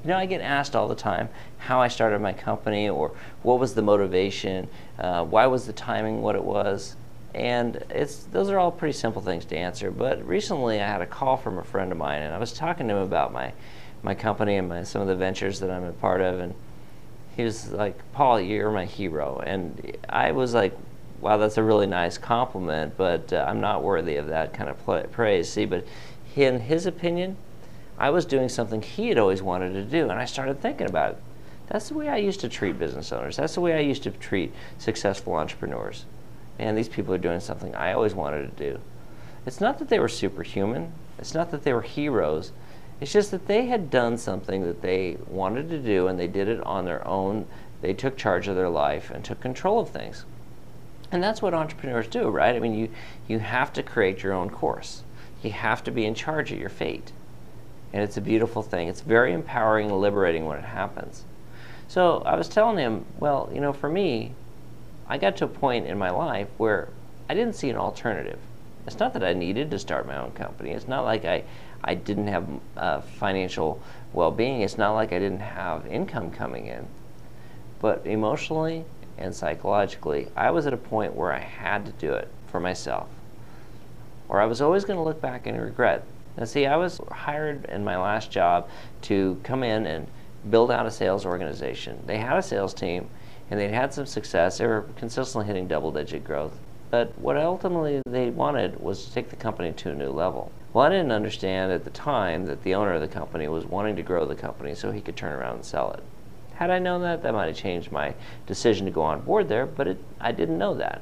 You know, I get asked all the time how I started my company, or what was the motivation, why was the timing what it was, and those are all pretty simple things to answer. But recently I had a call from a friend of mine, and I was talking to him about my company and some of the ventures that I'm a part of, and he was like, "Paul, you're my hero." And I was like, wow, that's a really nice compliment, but I'm not worthy of that kind of praise. See, but in his opinion, I was doing something he had always wanted to do, and I started thinking about it. That's the way I used to treat business owners. That's the way I used to treat successful entrepreneurs. Man, these people are doing something I always wanted to do. It's not that they were superhuman. It's not that they were heroes. It's just that they had done something that they wanted to do, and they did it on their own. They took charge of their life and took control of things. And that's what entrepreneurs do, right? I mean, you have to create your own course. You have to be in charge of your fate. And it's a beautiful thing. It's very empowering and liberating when it happens. So I was telling him, well, you know, for me, I got to a point in my life where I didn't see an alternative. It's not that I needed to start my own company. It's not like I didn't have financial well-being. It's not like I didn't have income coming in. But emotionally and psychologically, I was at a point where I had to do it for myself, or I was always going to look back and regret. Now see, I was hired in my last job to come in and build out a sales organization. They had a sales team, and they'd had some success. They were consistently hitting double-digit growth. But what ultimately they wanted was to take the company to a new level. Well, I didn't understand at the time that the owner of the company was wanting to grow the company so he could turn around and sell it. Had I known that, that might have changed my decision to go on board there, but I didn't know that.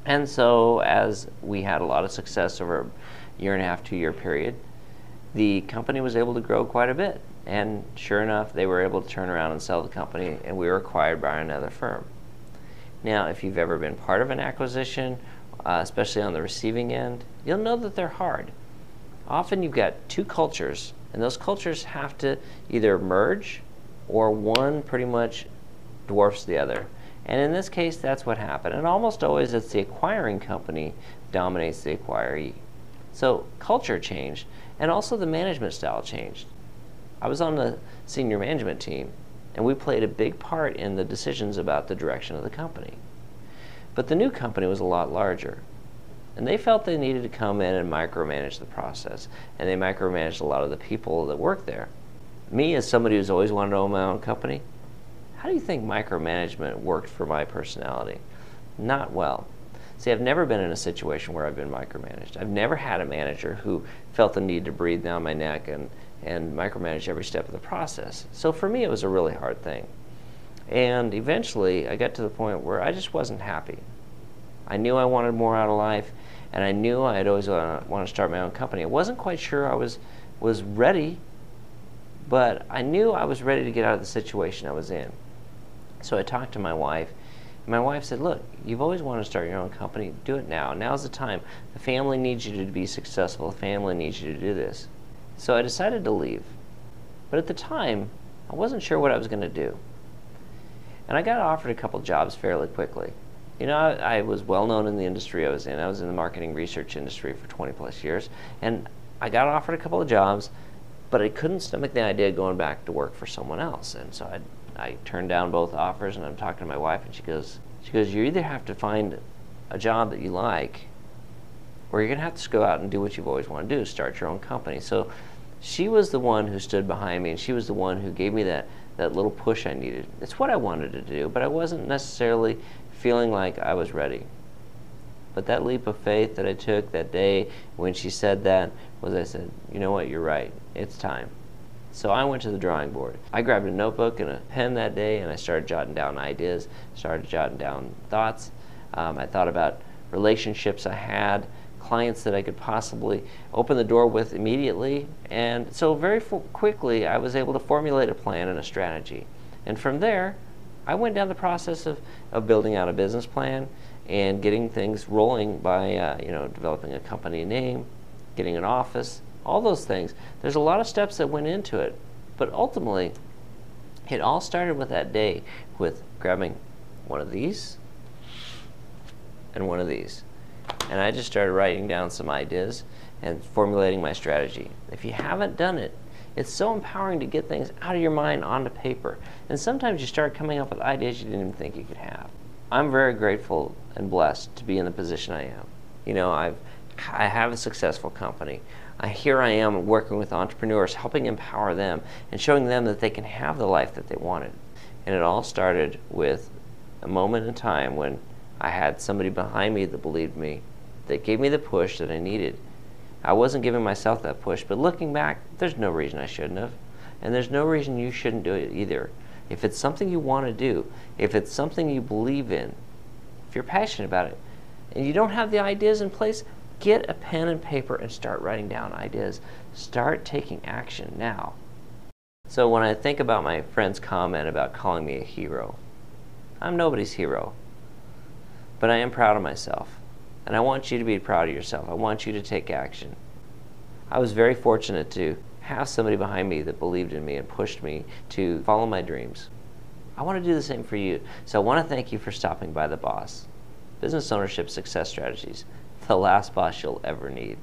And so as we had a lot of success over a year and a half, 2-year period, the company was able to grow quite a bit. And sure enough, they were able to turn around and sell the company, and we were acquired by another firm. Now, if you've ever been part of an acquisition, especially on the receiving end, you'll know that they're hard. Often you've got two cultures, and those cultures have to either merge, or one pretty much dwarfs the other. And in this case, that's what happened. And almost always it's the acquiring company dominates the acquiree. So culture changed, and also the management style changed. I was on the senior management team, and we played a big part in the decisions about the direction of the company. But the new company was a lot larger, and they felt they needed to come in and micromanage the process, and they micromanaged a lot of the people that worked there. Me, as somebody who's always wanted to own my own company, how do you think micromanagement worked for my personality? Not well. See, I've never been in a situation where I've been micromanaged. I've never had a manager who felt the need to breathe down my neck and micromanage every step of the process. So for me, it was a really hard thing. And eventually, I got to the point where I just wasn't happy. I knew I wanted more out of life, and I knew I'd always want to start my own company. I wasn't quite sure I was ready, but I knew I was ready to get out of the situation I was in. So I talked to my wife, and my wife said, look, you've always wanted to start your own company. Do it now. Now's the time. The family needs you to be successful. The family needs you to do this. So I decided to leave. But at the time, I wasn't sure what I was going to do. And I got offered a couple jobs fairly quickly. You know, I was well known in the industry I was in. I was in the marketing research industry for 20 plus years. And I got offered a couple of jobs, but I couldn't stomach the idea of going back to work for someone else. And so I turned down both offers, and I'm talking to my wife, and she goes, you either have to find a job that you like, or you're going to have to go out and do what you've always wanted to do, start your own company. So she was the one who stood behind me, and she was the one who gave me that little push I needed. It's what I wanted to do, but I wasn't necessarily feeling like I was ready. But that leap of faith that I took that day when she said that was, I said, you know what, you're right, it's time. So I went to the drawing board. I grabbed a notebook and a pen that day, and I started jotting down ideas, started jotting down thoughts. I thought about relationships I had, clients that I could possibly open the door with immediately. And so very quickly, I was able to formulate a plan and a strategy. And from there, I went down the process of building out a business plan and getting things rolling by developing a company name, getting an office, all those things. There's a lot of steps that went into it, but ultimately it all started with that day with grabbing one of these and one of these, and I just started writing down some ideas and formulating my strategy. If you haven't done it, It's so empowering to get things out of your mind onto paper. And sometimes you start coming up with ideas you didn't even think you could have. I'm very grateful and blessed to be in the position I am. You know, I have a successful company. Here I am working with entrepreneurs, helping empower them and showing them that they can have the life that they wanted. And it all started with a moment in time when I had somebody behind me that believed me, that gave me the push that I needed. I wasn't giving myself that push, but looking back, there's no reason I shouldn't have. And there's no reason you shouldn't do it either. If it's something you want to do, if it's something you believe in, if you're passionate about it, and you don't have the ideas in place, get a pen and paper and start writing down ideas. Start taking action now. So when I think about my friend's comment about calling me a hero, I'm nobody's hero, but I am proud of myself. And I want you to be proud of yourself. I want you to take action. I was very fortunate to have somebody behind me that believed in me and pushed me to follow my dreams. I want to do the same for you. So I want to thank you for stopping by The Boss. Business Ownership Success Strategies, the last boss you'll ever need.